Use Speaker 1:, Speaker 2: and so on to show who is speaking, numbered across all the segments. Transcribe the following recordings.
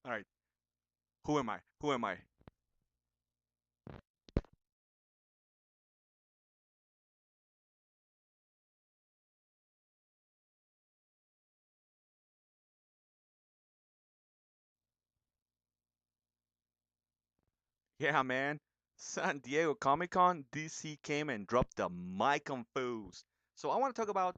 Speaker 1: All right. Who am I? Who am I? Yeah, man. San Diego Comic Con, DC came and dropped the mic on fools. So I want to talk about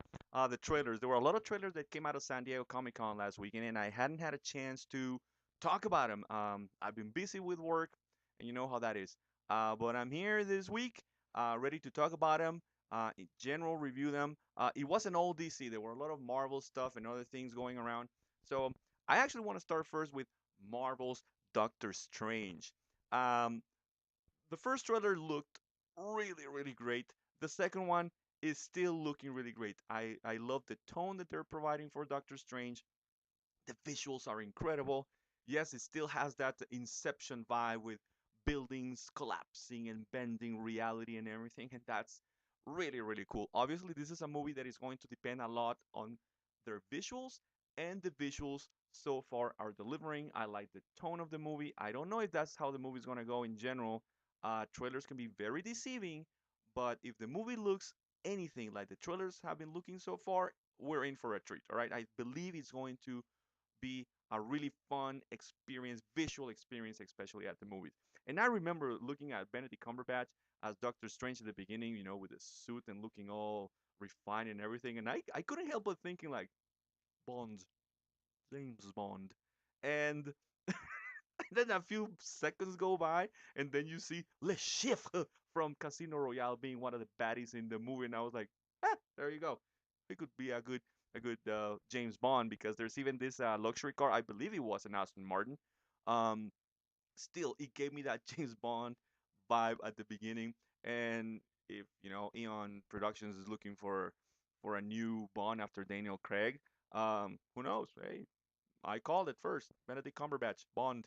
Speaker 1: the trailers. There were a lot of trailers that came out of San Diego Comic Con last weekend, and I hadn't had a chance to talk about them. I've been busy with work, and you know how that is. But I'm here this week, ready to talk about them, in general, review them. It wasn't all DC. There were a lot of Marvel stuff and other things going around. So I actually want to start first with Marvel's Doctor Strange. Um, the first trailer looked really, really great. The second one is still looking really great. I love the tone that they're providing for Doctor Strange. The visuals are incredible. Yes, it still has that Inception vibe with buildings collapsing and bending reality and everything, and that's really, really cool. Obviously, this is a movie that is going to depend a lot on their visuals, and the visuals so far are delivering. I like the tone of the movie. I don't know if that's how the movie is going to go in general. Trailers can be very deceiving, but if the movie looks anything like the trailers have been looking so far, we're in for a treat. All right, I believe it's going to be a really fun experience, visual experience, especially at the movies. And I remember looking at Benedict Cumberbatch as Doctor Strange at the beginning, with the suit and looking all refined and everything. And I couldn't help but thinking, like, Bond, James Bond. And then a few seconds go by, and then you see Le Chiffre from Casino Royale being one of the baddies in the movie. And I was like, there you go. It could be a good James Bond, because there's even this luxury car. I believe it was an Aston Martin. Um, Still, it gave me that James Bond vibe at the beginning. And if Eon Productions is looking for a new Bond after Daniel Craig, who knows? Hey, I called it first. Benedict Cumberbatch Bond.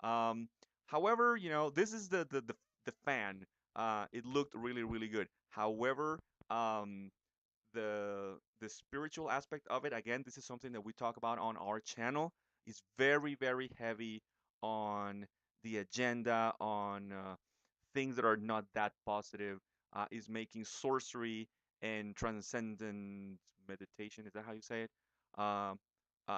Speaker 1: Um, However, this is the fan. It looked really, really good. However, um, the spiritual aspect of it, again, this is something that we talk about on our channel, is very, very heavy on the agenda, on things that are not that positive. Is making sorcery and transcendent meditation, is that how you say it, um,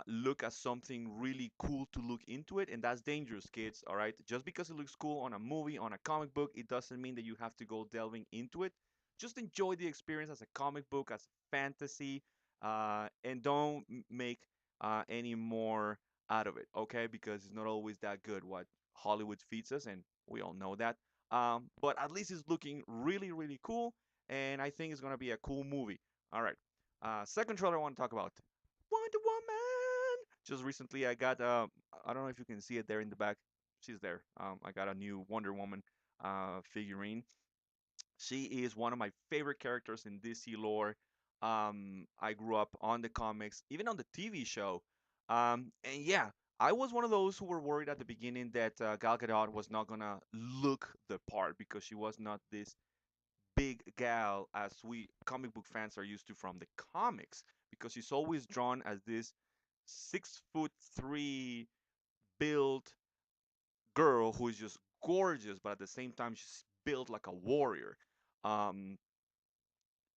Speaker 1: look as something really cool to look into it, and that's dangerous, kids. All right, just because it looks cool on a movie, on a comic book, it doesn't mean that you have to go delving into it. Just enjoy the experience as a comic book, as fantasy, and don't make any more out of it, okay? Because it's not always that good what Hollywood feeds us, and we all know that. But at least it's looking really, really cool, and I think it's gonna be a cool movie. All right. Second trailer I want to talk about, Wonder Woman. Just recently, I got. I don't know if you can see it there in the back. She's there. I got a new Wonder Woman figurine. She is one of my favorite characters in DC lore. I grew up on the comics, even on the TV show. And yeah, I was one of those who were worried at the beginning that Gal Gadot was not gonna look the part, because she was not this big gal as we comic book fans are used to from the comics, because she's always drawn as this 6'3" built girl who is just gorgeous, but at the same time she's built like a warrior. Um,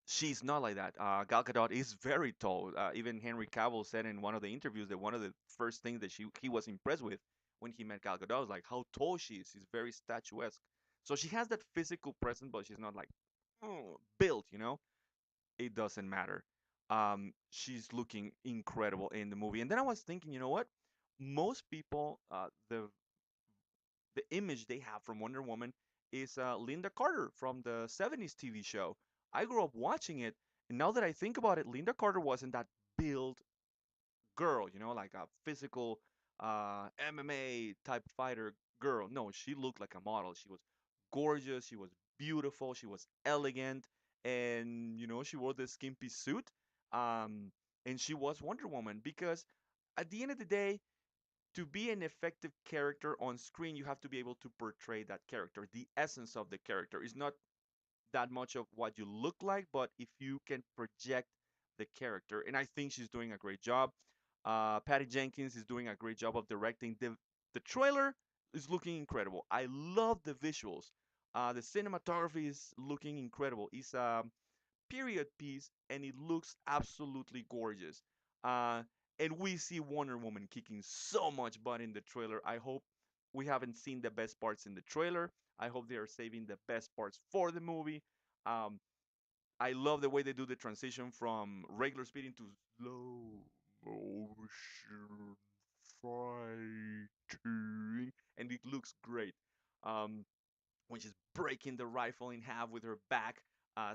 Speaker 1: she's not like that. Gal Gadot is very tall. Even Henry Cavill said in one of the interviews that one of the first things that he was impressed with when he met Gal Gadot was like how tall she is. She's very statuesque. So she has that physical presence, but she's not like built. It doesn't matter. She's looking incredible in the movie. And then I was thinking, you know what? Most people, the image they have from Wonder Woman is Linda Carter from the 70s TV show. I grew up watching it, and now that I think about it, Linda Carter wasn't that build girl, like a physical MMA type fighter girl. No, she looked like a model. She was gorgeous, she was beautiful, she was elegant, and she wore this skimpy suit. Um, and she was Wonder Woman, because at the end of the day, to be an effective character on screen, you have to be able to portray that character. The essence of the character is not that much of what you look like, but if you can project the character. And I think she's doing a great job. Patty Jenkins is doing a great job of directing. The trailer is looking incredible. I love the visuals. The cinematography is looking incredible. It's a period piece, and it looks absolutely gorgeous. Uh, and we see Wonder Woman kicking so much butt in the trailer. I hope we haven't seen the best parts in the trailer. I hope they are saving the best parts for the movie. Um, I love the way they do the transition from regular speed into slow motion fighting, and it looks great. Um, when she's breaking the rifle in half with her back,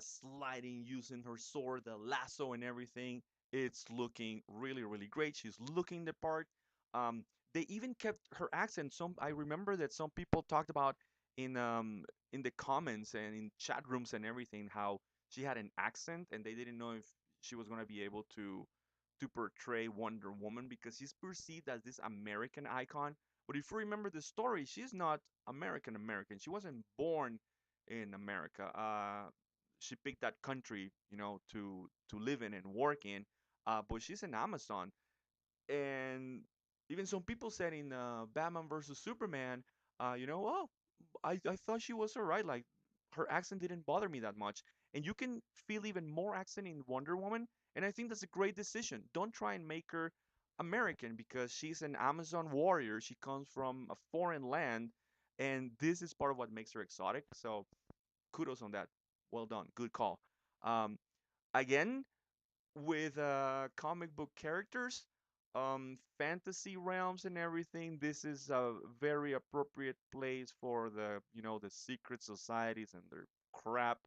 Speaker 1: sliding using her sword, the lasso, and everything. It's looking really, really great. She's looking the part. Um, they even kept her accent. Some I remember that some people talked about in the comments and in chat rooms and everything how she had an accent and they didn't know if she was gonna be able to portray Wonder Woman because she's perceived as this American icon. But if you remember the story, she's not American American. She wasn't born in America. She picked that country, to live in and work in. But she's an Amazon, and even some people said in Batman versus Superman, oh, I thought she was alright. Like her accent didn't bother me that much, and you can feel even more accent in Wonder Woman, and I think that's a great decision. Don't try and make her American because she's an Amazon warrior. She comes from a foreign land, and this is part of what makes her exotic. So kudos on that. Well done. Good call. Um, Again, with comic book characters, fantasy realms and everything, this is a very appropriate place for the secret societies and their crap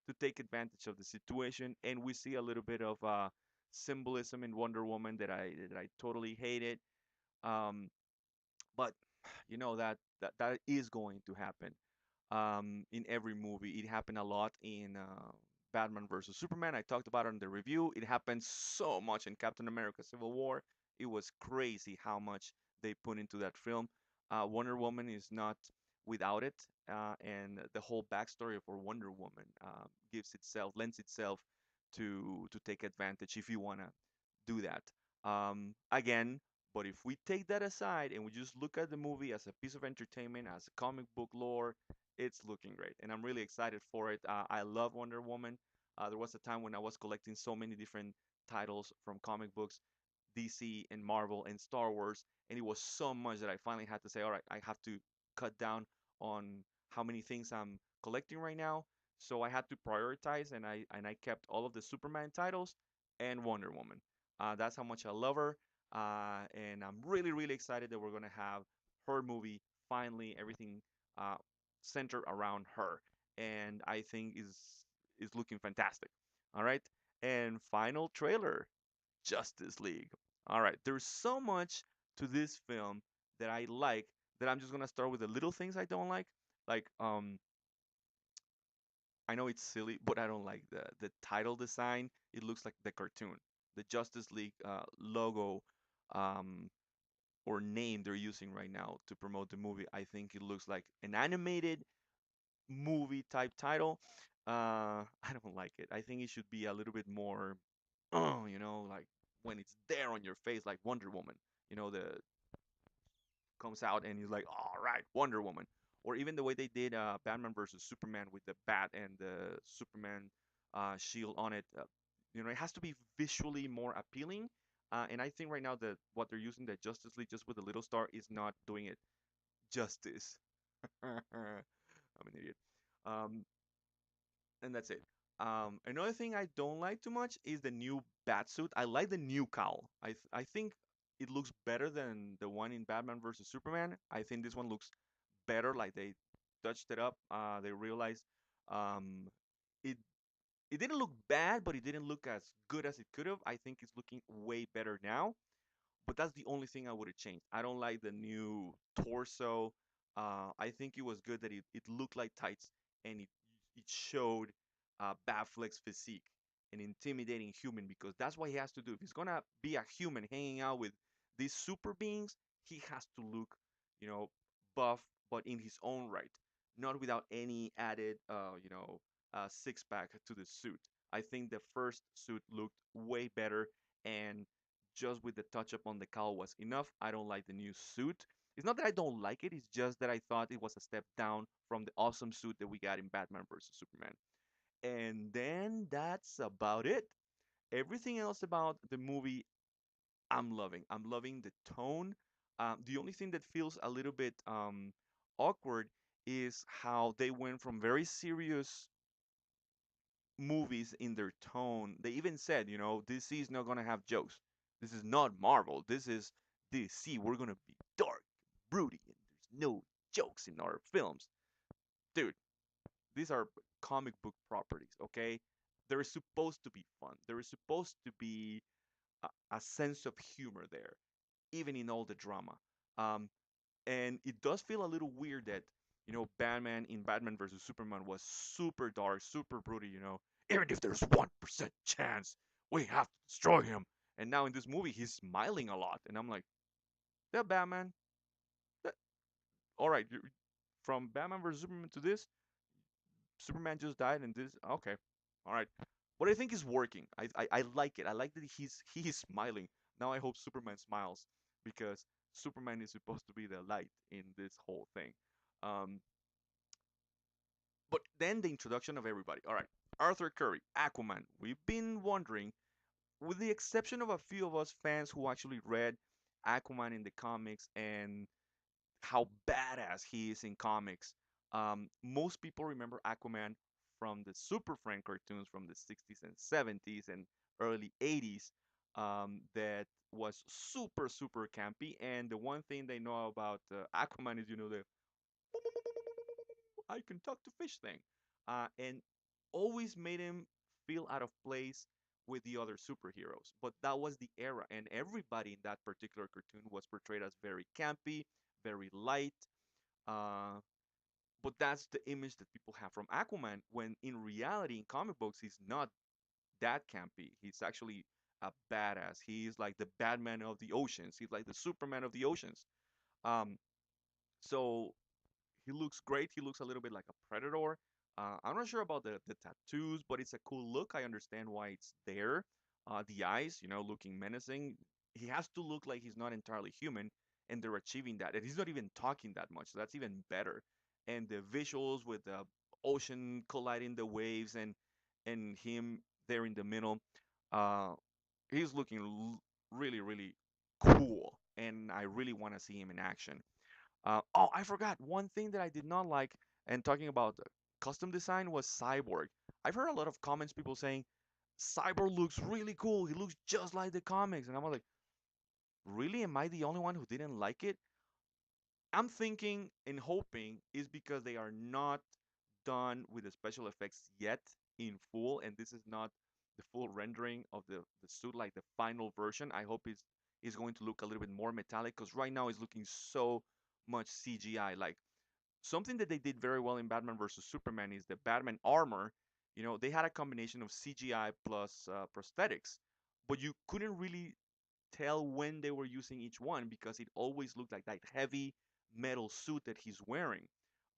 Speaker 1: to take advantage of the situation. And we see a little bit of symbolism in Wonder Woman that I totally hated. Um, but that is going to happen in every movie. It happened a lot in Batman versus Superman. I talked about it in the review. It happened so much in Captain America Civil War. It was crazy how much they put into that film. Wonder Woman is not without it, and the whole backstory for Wonder Woman lends itself to take advantage if you want to do that. Again, but if we take that aside and we just look at the movie as a piece of entertainment, as a comic book lore, it's looking great, and I'm really excited for it. I love Wonder Woman. There was a time when I was collecting so many different titles from comic books, DC and Marvel and Star Wars, and it was so much that I finally had to say, all right, I have to cut down on how many things I'm collecting right now. So I had to prioritize, and I kept all of the Superman titles and Wonder Woman. That's how much I love her, and I'm really really excited that we're gonna have her movie finally. Everything uh, centered around her, and I think is looking fantastic. All right, and final trailer, Justice League. All right, there's so much to this film that I like that I'm just gonna start with the little things I don't like. Like I know it's silly, but I don't like the title design. It looks like the cartoon, the Justice League logo um, or name they're using right now to promote the movie. I think it looks like an animated movie type title. I don't like it. I think it should be a little bit more, like when it's there on your face, like Wonder Woman. The comes out and he's like, all right, Wonder Woman. Or even the way they did Batman versus Superman with the bat and the Superman shield on it. It has to be visually more appealing. And I think right now that what they're using, the Justice League just with a little star, is not doing it justice. I'm an idiot. Um, and that's it. Another thing I don't like too much is the new bat suit. I like the new cowl. I think it looks better than the one in Batman versus Superman. I think this one looks better. Like they touched it up. They realized um, it it didn't look bad, but it didn't look as good as it could have. I think it's looking way better now, but that's the only thing I would have changed. I don't like the new torso. I think it was good that it looked like tights and it showed Batfleck's physique, an intimidating human, because that's what he has to do. If he's gonna be a human hanging out with these super beings, he has to look, you know, buff, but in his own right, not without any added, six pack to the suit. I think the first suit looked way better, and just with the touch up on the cowl was enough. I don't like the new suit. It's not that I don't like it. It's just that I thought it was a step down from the awesome suit that we got in Batman versus Superman. And then that's about it. Everything else about the movie, I'm loving. I'm loving the tone. The only thing that feels a little bit awkward is how they went from very serious movies in their tone. They even said, DC is not gonna have jokes. This is not Marvel. This is DC. We're gonna be dark, broody, and there's no jokes in our films. Dude, these are comic book properties, okay? There is supposed to be fun. There is supposed to be a sense of humor there, even in all the drama. Um, and it does feel a little weird that Batman in Batman versus Superman was super dark, super broody. Even if there's 1% chance, we have to destroy him. And now in this movie, he's smiling a lot, and I'm like, that Batman. That, all right, from Batman versus Superman to this, Superman just died, and this. Okay, all right. But I think is working. I like it. I like that he's smiling. Now I hope Superman smiles because Superman is supposed to be the light in this whole thing. Um, but then the introduction of everybody. All right, Arthur Curry, Aquaman. We've been wondering, with the exception of a few of us fans who actually read Aquaman in the comics and how badass he is in comics. Most people remember Aquaman from the Super Friend cartoons from the 60s and 70s and early 80s that was super, super campy. And the one thing they know about Aquaman is, the I can talk to fish thing. And always made him feel out of place with the other superheroes. But that was the era, and everybody in that particular cartoon was portrayed as very campy, very light. Uh, but that's the image that people have from Aquaman, when in reality, in comic books, he's not that campy. He's actually a badass. He's like the Batman of the oceans. He's like the Superman of the oceans. Um, so he looks great. He looks a little bit like a predator. I'm not sure about the tattoos, but it's a cool look. I understand why it's there. The eyes, looking menacing. He has to look like he's not entirely human, and they're achieving that. And he's not even talking that much, so that's even better. And the visuals with the ocean colliding the waves and him there in the middle, uh, he's looking really, really cool. And I really want to see him in action. Oh, I forgot one thing that I did not like. And talking about custom design was Cyborg. I've heard a lot of comments, people saying Cyborg looks really cool. He looks just like the comics, and I'm like, really? Am I the only one who didn't like it? I'm thinking and hoping is because they are not done with the special effects yet in full, and this is not the full rendering of the suit, like the final version. I hope it's going to look a little bit more metallic because right now it's looking so much CGI. Like something that they did very well in Batman versus Superman is the Batman armor. They had a combination of CGI plus prosthetics, but you couldn't really tell when they were using each one because it always looked like that heavy metal suit that he's wearing.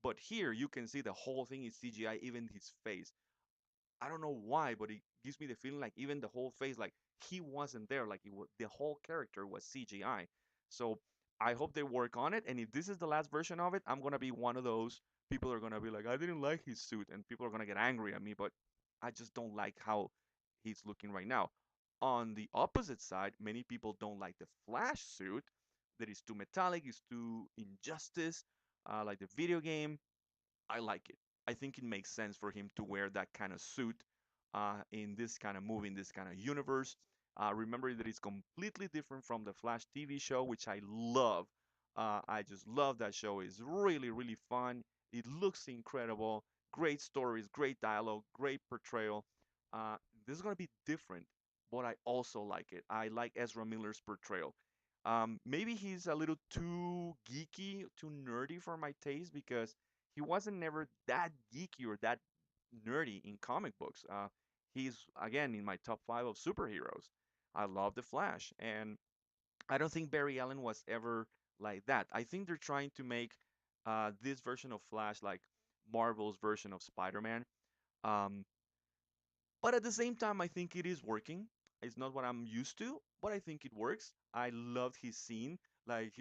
Speaker 1: But here you can see the whole thing is CGI, even his face. I don't know why, but it gives me the feeling like even the whole face, like he wasn't there, like the whole character was CGI. So I hope they work on it. And if this is the last version of it, I'm gonna be one of those people are gonna be like, I didn't like his suit, and people are gonna get angry at me. But I just don't like how he's looking right now. On the opposite side, many people don't like the Flash suit. That is too metallic, is too injustice, like the video game. I like it. I think it makes sense for him to wear that kind of suit in this kind of movie, in this kind of universe. Remember that it's completely different from the Flash TV show, which I love. I just love that show. It's really, really fun. It looks incredible. Great stories, great dialogue, great portrayal. This is going to be different, but I also like it. I like Ezra Miller's portrayal. Maybe he's a little too geeky, too nerdy for my taste because he wasn't never that geeky or that nerdy in comic books. He's again in my top five of superheroes. I love the Flash, and I don't think Barry Allen was ever like that. I think they're trying to make this version of Flash like Marvel's version of Spider-Man. Um, but at the same time, I think it is working. It's not what I'm used to, but I think it works. I loved his scene. Like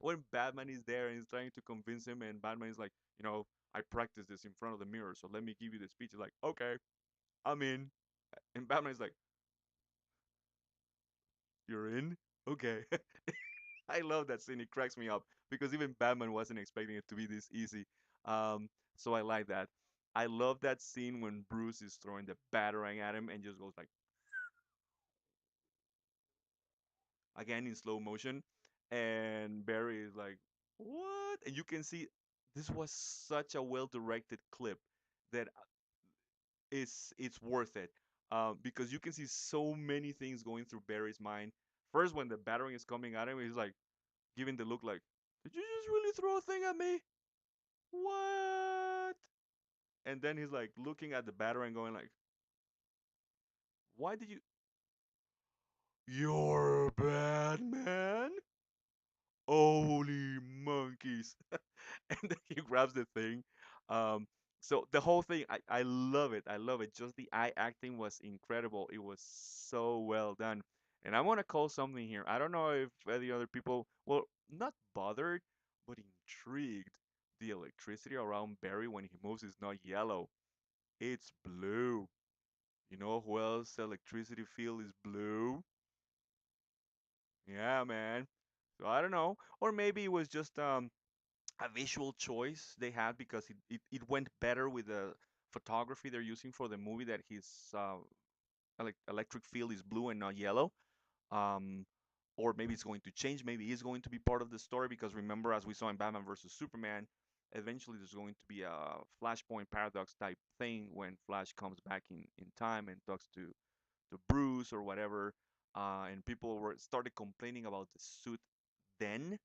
Speaker 1: when Batman is there and he's trying to convince him, and Batman is like, I practiced this in front of the mirror, so let me give you the speech. He's like, okay, I'm in. And Batman is like, you're in? Okay. I love that scene. It cracks me up because even Batman wasn't expecting it to be this easy. So I like that. I love that scene when Bruce is throwing the batarang at him and just goes like again in slow motion, and Barry is like, "What?" And you can see this was such a well-directed clip that it's worth it because you can see so many things going through Barry's mind. First, when the batarang is coming at him, he's like giving the look like, "Did you just really throw a thing at me? What?" And then he's like looking at the batarang, going like, "Why did you? You're Batman? Holy monkeys!" And then he grabs the thing. Um, so the whole thing, I love it. I love it. Just the eye acting was incredible. It was so well done. And I want to call something here. I don't know if any other people, well, not bothered, but intrigued. The electricity around Barry when he moves is not yellow, it's blue. You know who else electricity field is blue? Yeah, man. So I don't know. Or maybe it was just a visual choice they had because it went better with the photography they're using for the movie that his electric field is blue and not yellow. Um, or maybe it's going to change. Maybe it's going to be part of the story because remember, as we saw in Batman versus Superman, eventually there's going to be a Flashpoint paradox type thing when Flash comes back in time and talks to Bruce or whatever. And people were started complaining about the suit then,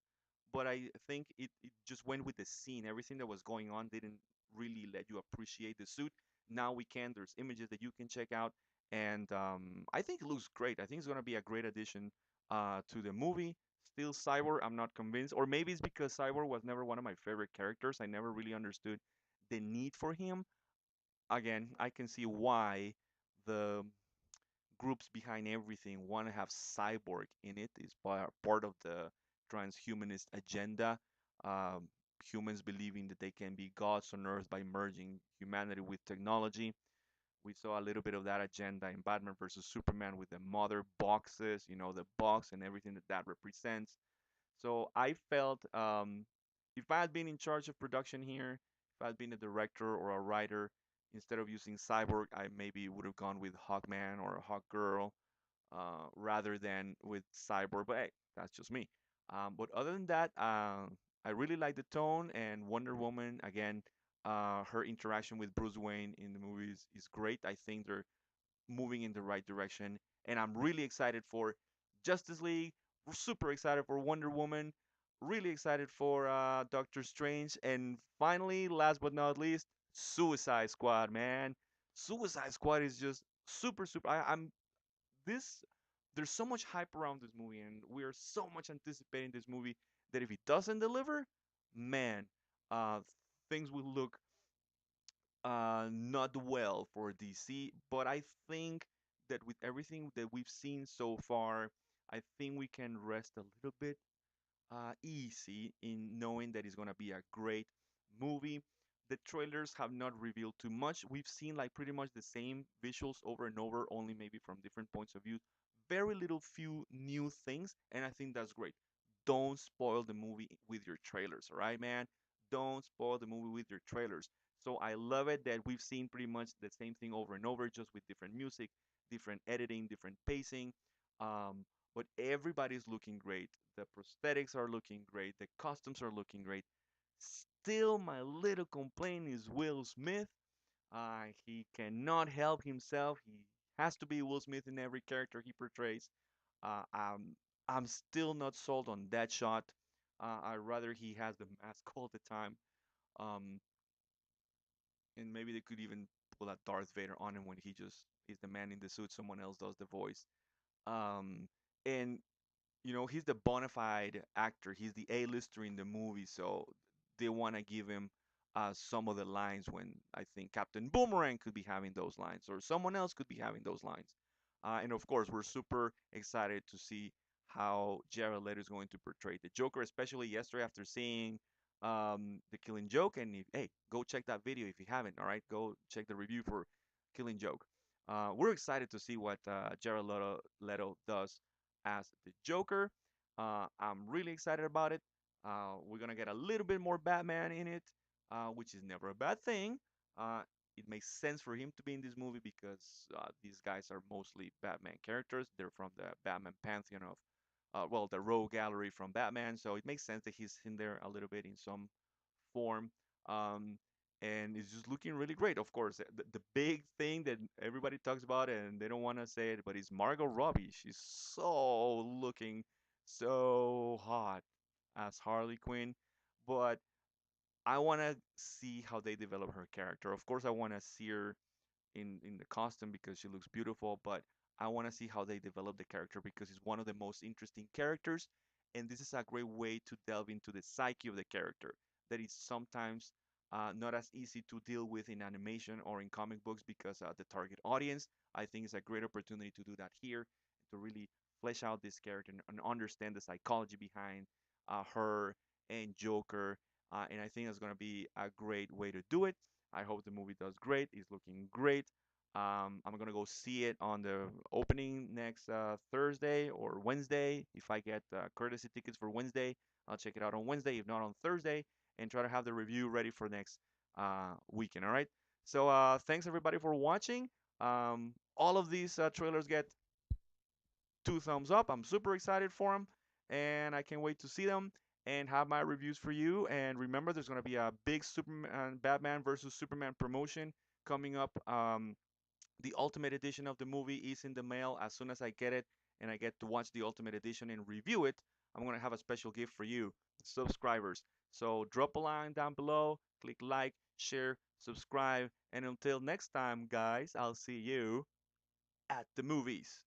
Speaker 1: but I think it just went with the scene. Everything that was going on didn't really let you appreciate the suit. Now we can. There's images that you can check out, and I think it looks great. I think it's gonna be a great addition to the movie. Still Cyborg, I'm not convinced, or maybe it's because Cyborg was never one of my favorite characters. I never really understood the need for him. Again, I can see why the groups behind everything want to have cyborg in it. It's part of the transhumanist agenda. Um, Humans believing that they can be gods on Earth by merging humanity with technology. We saw a little bit of that agenda in Batman versus Superman with the mother boxes, the box and everything that that represents. So I felt if I had been in charge of production here, if I had been a director or a writer, instead of using Cyborg, I maybe would have gone with Hawkman or Hawkgirl rather than with Cyborg. But hey, that's just me. But other than that, I really like the tone and Wonder Woman. Again, her interaction with Bruce Wayne in the movies is great. I think they're moving in the right direction, and I'm really excited for Justice League. We're super excited for Wonder Woman. Really excited for Doctor Strange, and finally, last but not least, Suicide Squad. Man, Suicide Squad is just super, super. I'm this. There's so much hype around this movie, and we are so much anticipating this movie that if it doesn't deliver, man, uh, things will look not well for DC, but I think that with everything that we've seen so far, I think we can rest a little bit easy in knowing that it's going to be a great movie. The trailers have not revealed too much. We've seen like pretty much the same visuals over and over, only maybe from different points of view. Very little few new things, and I think that's great. Don't spoil the movie with your trailers, all right, man? Don't spoil the movie with your trailers. So I love it that we've seen pretty much the same thing over and over, just with different music, different editing, different pacing. Um, but everybody's looking great. The prosthetics are looking great. The costumes are looking great. Still, my little complaint is Will Smith. He cannot help himself. He has to be Will Smith in every character he portrays. Uh, I'm, I'm still not sold on that shot. I'd rather he has the mask all the time. Um, and maybe they could even pull a Darth Vader on him when he just is the man in the suit. Someone else does the voice. Um, and he's the bona fide actor. He's the A-lister in the movie, so they want to give him some of the lines when I think Captain Boomerang could be having those lines, or someone else could be having those lines. And of course, we're super excited to see how Jared Leto is going to portray the Joker, especially yesterday after seeing the Killing Joke. And if, hey, go check that video if you haven't. All right, go check the review for Killing Joke. We're excited to see what Jared Leto does as the Joker. I'm really excited about it. We're gonna get a little bit more Batman in it, which is never a bad thing. Uh, it makes sense for him to be in this movie because these guys are mostly Batman characters. They're from the Batman pantheon of, well, the Rogue Gallery from Batman. So it makes sense that he's in there a little bit in some form. Um, and it's just looking really great. Of course, the big thing that everybody talks about and they don't want to say it, but it's Margot Robbie. She's so looking so hot as Harley Quinn. But I want to see how they develop her character. Of course, I want to see her in the costume because she looks beautiful, but I want to see how they develop the character because it's one of the most interesting characters, and this is a great way to delve into the psyche of the character that is sometimes not as easy to deal with in animation or in comic books because the target audience. I think it's a great opportunity to do that here, to really flesh out this character and understand the psychology behind her and Joker. And I think it's going to be a great way to do it. I hope the movie does great. It's looking great. I'm gonna go see it on the opening next Thursday or Wednesday. If I get courtesy tickets for Wednesday, I'll check it out on Wednesday. If not on Thursday, and try to have the review ready for next weekend. All right. So thanks everybody for watching. All of these trailers get 2 thumbs up. I'm super excited for them, and I can't wait to see them and have my reviews for you. And remember, there's gonna be a big Superman, Batman versus Superman promotion coming up. The Ultimate Edition of the movie is in the mail. As soon as I get it and I get to watch the Ultimate Edition and review it, I'm gonna have a special gift for you, subscribers. So drop a line down below, click like, share, subscribe, and until next time, guys, I'll see you at the movies.